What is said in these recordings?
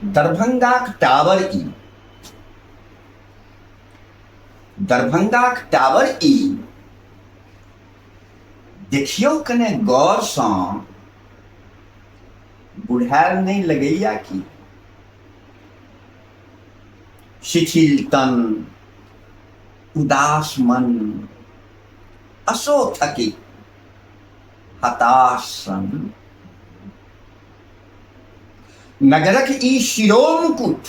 दरभंगाक टावर ई दरभंगाक टावर ई देखियो कने गौर सँ बुढ़ायल नहीं लगैया कि शिथिल तन उदास मन असो थकी हताश सन नगरक ई शिरोमुकुट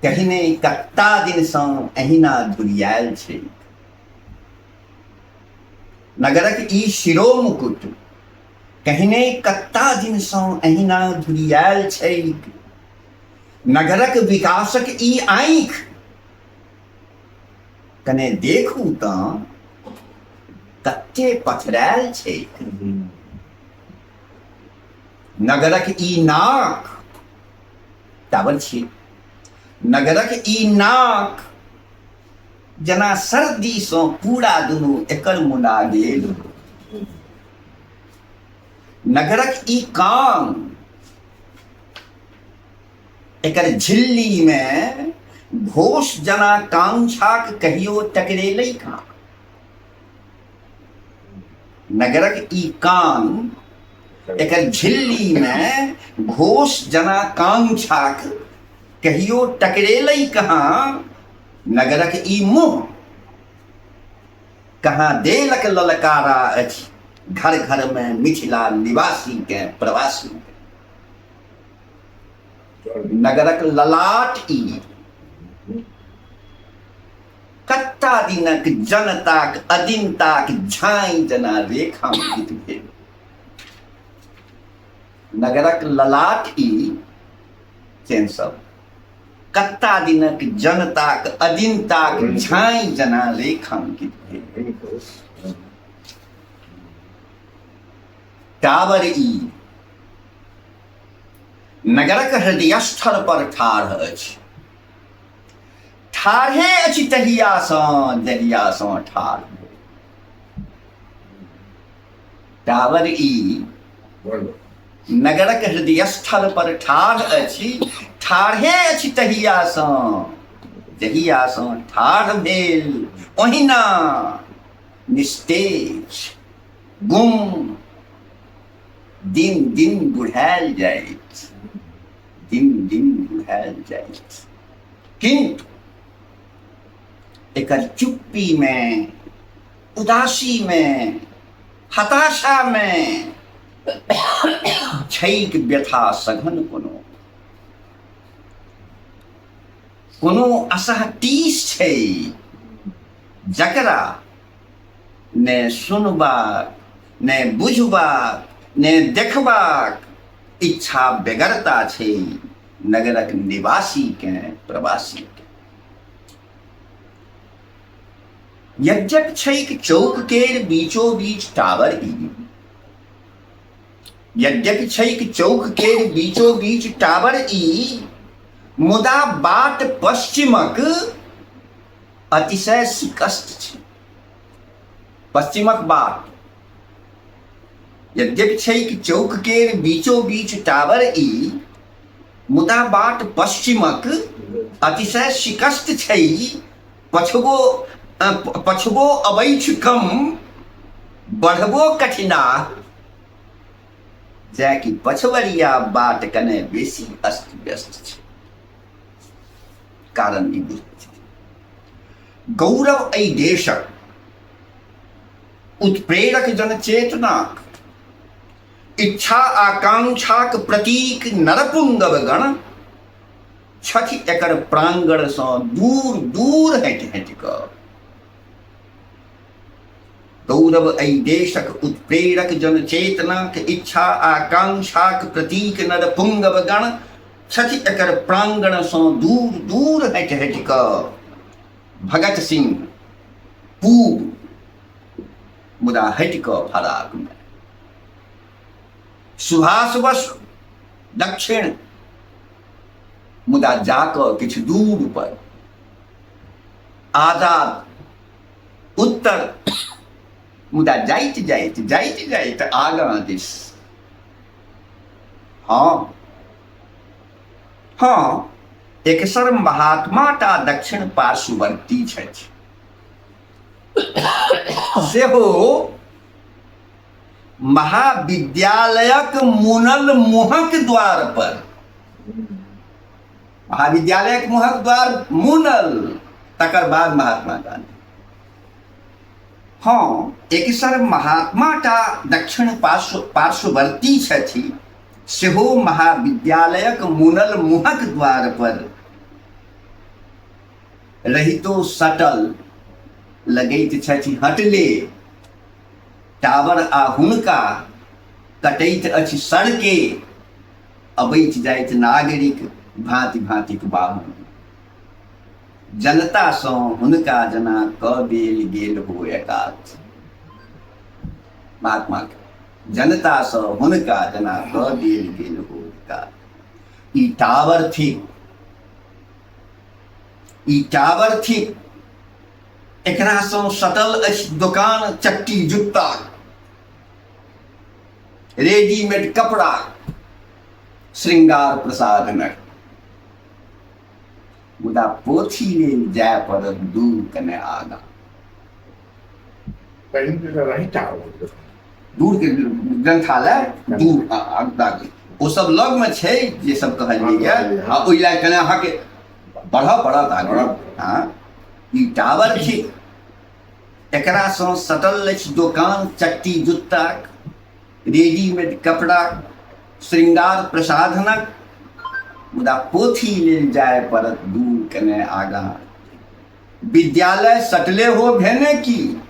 कहिने कत्ता दिन सँ अहिना धुरियायल छै। नगरक ई शिरोमुकुट कहिने कत्ता दिन सँ अहिना धुरियायल छै। नगरक विकासक ई आँखि कने देखू तऽ कते पथरायल छै। नगरक ई नाक टावर छी, नगरक ई नाक जना सर्दी सँ पूरा दुनू एकर मुना गेल। नगरक ई कान एकर झिल्ली में घोष जना कांछाक कहियो टकरेलै कहाँ। नगरक ई कान एकर झिल्ली में घोष जना कांछाक कहियो टकरेलै कहाँ। नगरक ई मुँह कहाँ देलक ललकारा अछि घर घर में मिथिला निवासी के प्रवासी। नगरक ललाट ई कत्ता दिनक जनताक अदिनताक झाँइ जना रेखांकित भेल। नगरक ललाट ई चैन सब कत्ता दिनक जनताक अदिनताक झाँइ जना रेखांकित भेल। टावर ई नगरक हृदयस्थल पर ठाढ़ अछि। ठाढ़े अछि तहिया सँ जहिया सँ ठाढ़ भेल। टावर ई नगरक हृदयस्थल पर ठाढ़ अछि। ठाढ़े अछि तहिया सँ जहिया सँ ठाढ़ भेल। ओहिना निस्तेज गुम दिन दिन बुढ़ायल जाइत, दिन दिन बुढ़ायल जाइत। किंतु एकर चुप्पी में, उदासी में, हताशा में छैक व्यथा सघन कोनो असह टीस छै जकरा ने सुनबाक ने बुझबाक ने देखबाक इच्छा बेगरता छै। नगरक निवासी के प्रवासी के यद्यप छैक चौक केर बीचो बीच टावर ई यद्यपि छैक चौक केर बीचो बीच टावर ई मुदा बाट पश्चिमक अतिशय शिकस्त छै। पश्चिमक बाट यद्यपि छैक चौक केर बीचो बीच टावर ई मुदा बाट पश्चिमक अतिशय शिकस्त छै। पछबो अबैछ कम बढ़बो कठिना जै कि पछवरिया बाट कने बेसी अस्त व्यस्त छै। कारण ई बुझै छै गौरव एहि देशक उत्प्रेरक जनचेतनाक इच्छा आकांक्षाक प्रतीक नरपुंगव गण छथि एकर प्रांगण सँ दूर दूर हटि हटि कऽ। गौरव एहि देशक उत्प्रेरक जनचेतनाक इच्छा आकांक्षाक प्रतीक नरपुंगव गण छथि एकर प्रांगण सँ दूर दूर हटि हटि कऽ। भगत सिंह पूब मुदा हटि कऽ फराक में, सुभाष बसु दक्षिण मुदा जाकऽ किछु दूर पर, आजाद उत्तर मुदा जाइत जाइत आगाँ दिस। हाँ हाँ, एकसर महात्मा टा दक्षिण पार्श्ववर्ती छथि, सेहो महाविद्यालयक मुनल मुहक द्वार पर, महाविद्यालयक मुहक द्वार मुनल, तकर बाद महात्मा गांधी। हाँ, एकसर महात्मा टा दक्षिण पार्श्ववर्ती छथि, सेहो महाविद्यालयक मुनल मुहक द्वार पर, रहितो सटल लगैत छथि हटले, टावर आ हुनका कटैत अछि सड़के, अबैत जाइत नागरिक भांति भांतिक बाहन, जनता सँ हुनका जना क देल गेल हो एकात। महात्मा के जनता सँ हुनका जना क देल गेल हो एकात। ई टावर थिक, एकरा सँ सटल अछि दुकान चट्टी जुत्ता, रेडीमेड कपड़ा, श्रृंगार प्रसाधनक, मुदा पोथी लेल जाय पड़त दूर कने आगा। दूर के ग्रंथालय दूर आगा, ओ सब लग में छै जे सब कहलिए आ ओइ ला कने अहाँ के बढ़ा पड़त आगे। हाँ, ई टावर छी, एकरा सँ सटल अछि दुकान चट्टी जुत्ताक, रेडीमेड कपड़ा, श्रृंगार प्रसाधनक, मुदा पोथी लेल जाय पड़त दूर कने आगा। विद्यालय सटले हो भेने की,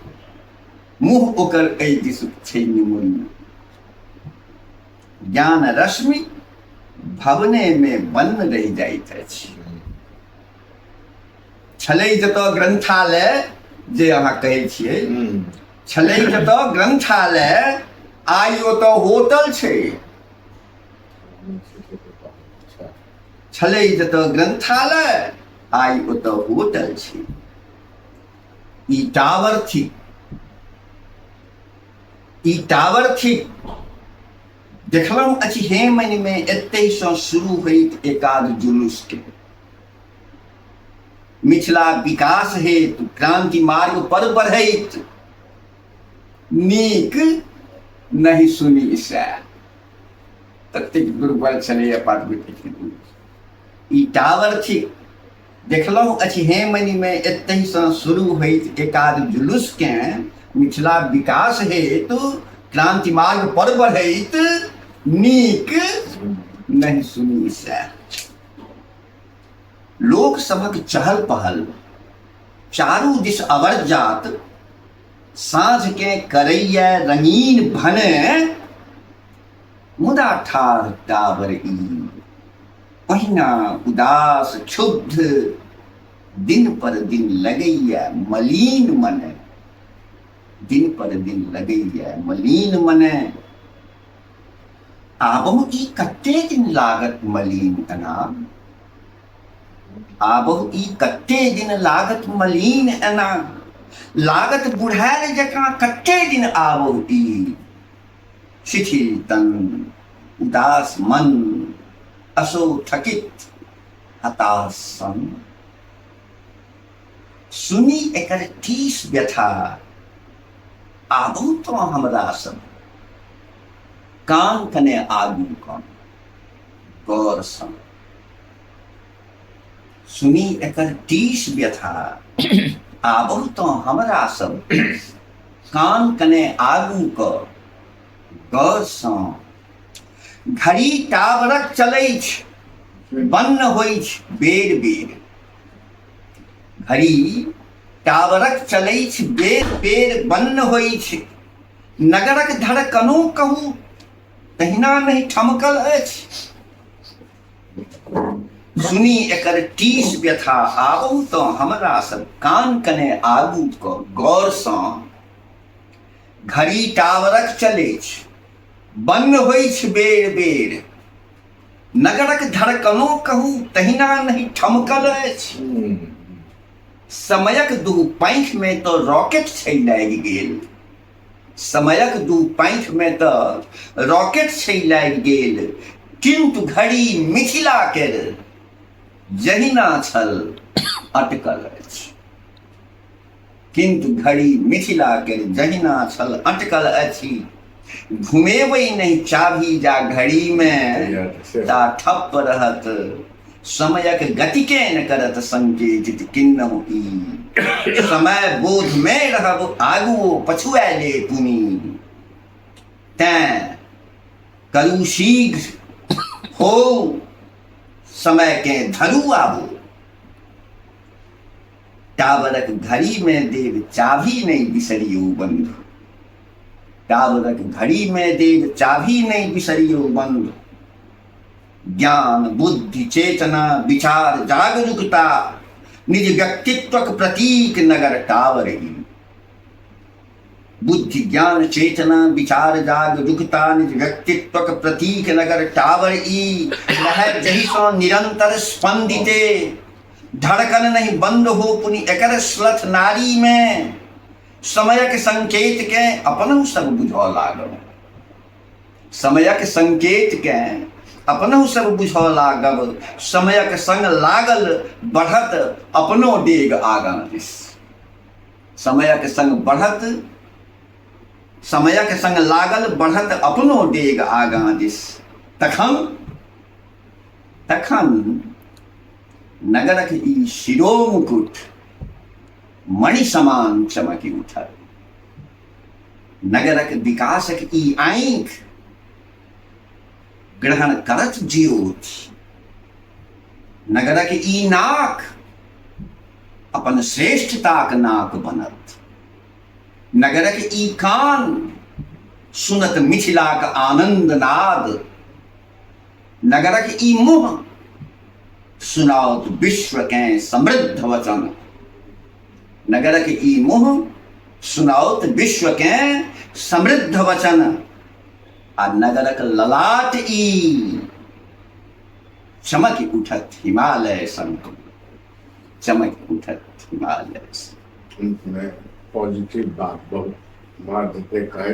मुँह ओकर एहि दिस छै निमुन, ज्ञान रश्मि भवने में बन्न रहि जाइत अछि। छलै जतऽ ग्रंथालय जे अहाँ कहै छियै, छलै जतऽ ग्रंथालय, आइ ओतऽ होटल छै। छलै जतऽ ग्रंथालय, आइ ओतऽ होटल छै। ई टावर थिक, देखलहुँ अछि हेमनि में एतहि सँ शुरू होइत एकाध जुलूस के, मिथिला विकास हेतु क्रांति मार्ग पर बढ़ैत, नीक नहीं सुनी सै। ततेक दुर्बल छलै पार्वती। ई टावर थिक, देखलहुँ अछि हेमनि में एतहि सँ शुरू होइत एकाध जुलूस के, मिथिला विकास हेतु क्रांति मार्ग पर बढ़ैत, नीक नहीं सुनी सै। लोक सभक चहल पहल चारू दिस अवर जात, साँझ के करैया रंगीन भने, मुदा ठाढ़ टावर ई पहिना उदास क्षुब्ध, दिन पर दिन लगैया मलिन मने, दिन पर दिन लगैया मलिन मने। आबहु ई कते दिन लागत मलिन एना, आबहु ई कते दिन लागत मलिन एना, लागत बुढ़ायल जकाँ कते दिन आबहु ई, शिथिल तन उदास मन, असो थकित हताश सन। सुनी एकर टीस व्यथा, आबहु तो हमरा सब कान कने आगू कन गौर सन। सुनी एकर टीस व्यथा, आबहु तो हमरा सब कान कने आगू क गौर सन। घड़ी टावरक चलै छै, बन्न होइ छै बेर बेर, घड़ी टावरक चलै छै बेर बेर बन्न होइ छै। नगरक धड़कनो कहू तहिना नहीं ठमकल अछि। सुनी एकर टीस व्यथा, आबहु तो हमरा सब कान कने आगू क गौर सँ। घड़ी टावरक चलै छै, बन्न होइ छै बेर बेर, नगरक धड़कनो कहू तहिना नहीं ठमकल अछि। समयक दू पैंख में तो रॉकेट छै लागि गेल, समयक दू पैंख में तो रॉकेट छै लागि गेल, किंतु घड़ी मिथिला केर जहिना छल अटकल अछि। किंतु घड़ी मिथिला के जहिना छल अटकल अछि। घुमेबै नहीं चाभी जा घड़ी में ता ठप रहत। समयक गति के न करत संकेतित किन्नहु ई। समय बोध में रहब आगुओ पछुआ ले पुनी। तैं करू शीघ्र हो समय के धरू आबो। टावरक घड़ी में देव चाभी नहीं बिसरियो बंधु। टावरक घड़ी में देव चाभी नहीं बिसरियो बंधु। ज्ञान बुद्धि चेतना विचार जागरूकता निज व्यक्तित्वक प्रतीक नगर टावर ही। बुद्धि ज्ञान चेतना विचार जागरूकता निज व्यक्तित्वक प्रतीक नगर टावर ई। लहर जही सो निरंतर स्पंदिते धड़कन नहीं बंद हो पुनि एकर स्लथ नारी में। समयक संकेत के अपनहु सब बुझौ लागल। समयक संकेत के अपनहु सब बुझौ लागल। समयक संग लागल बढ़त अपनो डेग आगां दिस। समयक संग बढ़त समयक संग लागल बढ़त अपनो डेग आगां दिस। तखन नगरक ई शिरो मुकुट मणि समान चमकी उठल। नगरक विकासक ई आंख ग्रहण करत ज्योति। नगरक ई नाक अपन श्रेष्ठताक नाक बनत। नगरक ई कान सुनत मिथिलाक आनंद नाद। नगरक ई मुँह सुनाओत विश्व के समृद्ध वचन। नगरक ई मुँह सुनाओत विश्व के समृद्ध वचन। आ नगरक ललाट ई चमक उठत हिमालय संग। चमक उठत हिमालय संग। पॉजिटिव बात बहुत मार देते कहे